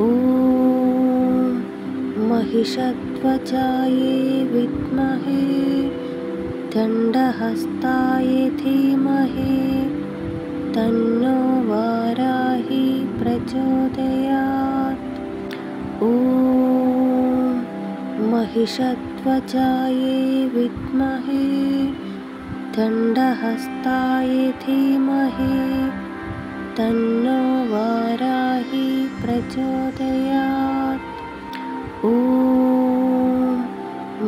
ॐ महिषध्वजायै विद्महे दण्डहस्ताय धीमहि तन्नो वाराही प्रचोदयात्। ॐ महिषध्वजायै विद्महे दण्डहस्ताय धीमहि तन्नो वाराही प्रचोदयात्। ॐ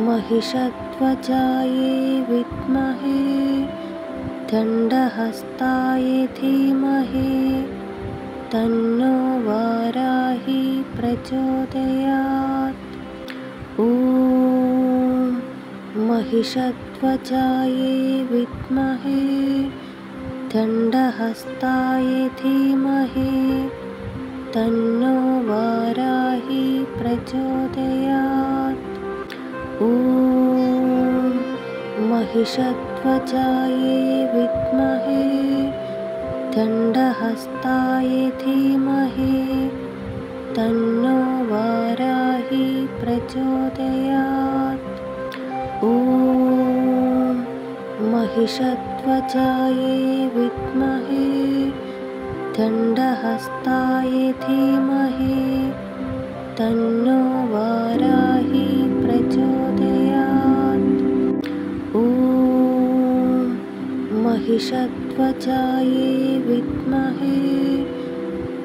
महिषध्वजायै विद्महे दण्डहस्ताय धीमहि तन्नो वाराही प्रचोदयात्। ॐ महिषध्वजायै विद्महे दण्डहस्ताय धीमहि तन्नो वाराही प्रचोदयात्। ॐ महिषध्वजायै विद्महे दण्डहस्ताय धीमहि तन्नो वाराही प्रचोदयात्। ॐ महिषध्वजायै विद्महे दण्डहस्ताय धीमहि तन्नो वाराही प्रचोदयात्। ॐ महिषध्वजायै विद्महे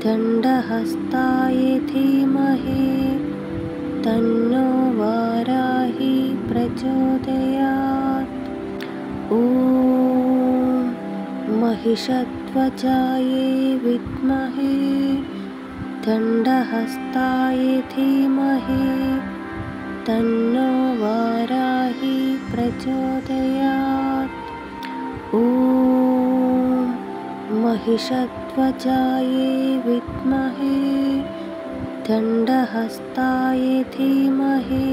दण्डहस्ताय धीमहि तन्नो वाराही प्रचोदयात्। ॐ महिषध्वजायै विद्महे दण्डहस्ताय धीमहि तन्नो वाराही प्रचोदयात्। ॐ महिषध्वजायै विद्महे दण्डहस्ताय धीमहि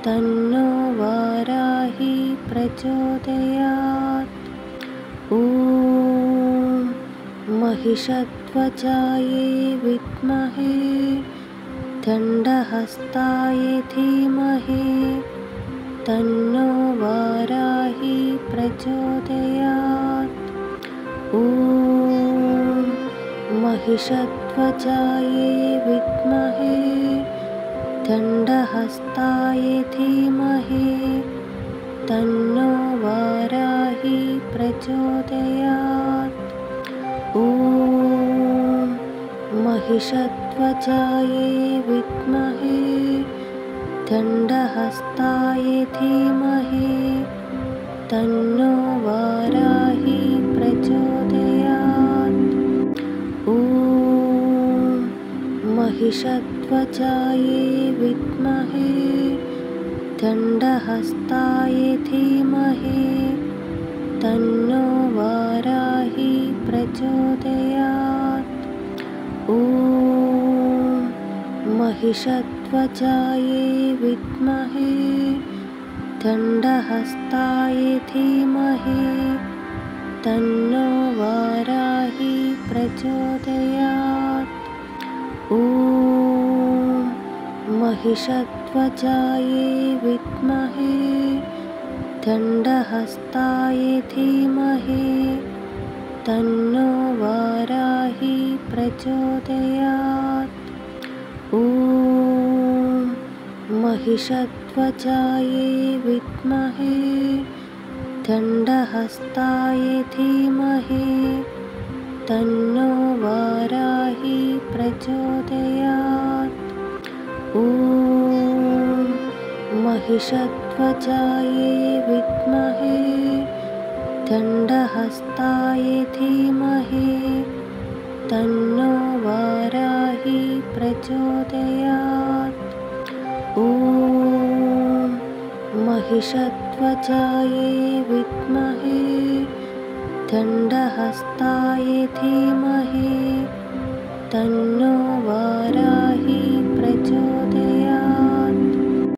तन्नो वाराही प्रचोदयात्। ॐ महिषध्वजायै विद्महे दण्डहस्ताय धीमहि तन्नो वाराही प्रचोदयात्। ॐ महिषध्वजायै विद्महे दण्डहस्ताय धीमहि तन्नो वाराही प्रचोदयात्। ॐ महिषध्वजायै विद्महे दण्डहस्ताय धीमहि तन्नो वाराही प्रचोदयात्। ॐ महिषध्वजायै विद्महे दण्डहस्ताय धीमहि तन्नो वाराही प्रचोदयात्। ॐ महिषध्वजायै विद्महे दण्डहस्ताय धीमहि तन्नो वाराही प्रचोदयात्। ॐ महिषध्वजायै विद्महे दण्डहस्ताय धीमहि तन्नो वाराही प्रचोदयात्। ॐ महिषध्वजायै विद्महे दण्डहस्ताय धीमहि तन्नो वाराही प्रचोदयात्। ॐ महिषध्वजायै विद्महे दण्डहस्ताय धीमहि तन्नो वाराही प्रचोदयात्। ॐ महिषध्वजायै विद्महे दण्डहस्ताय धीमहि तन्नो वाराही प्रचोदयात्।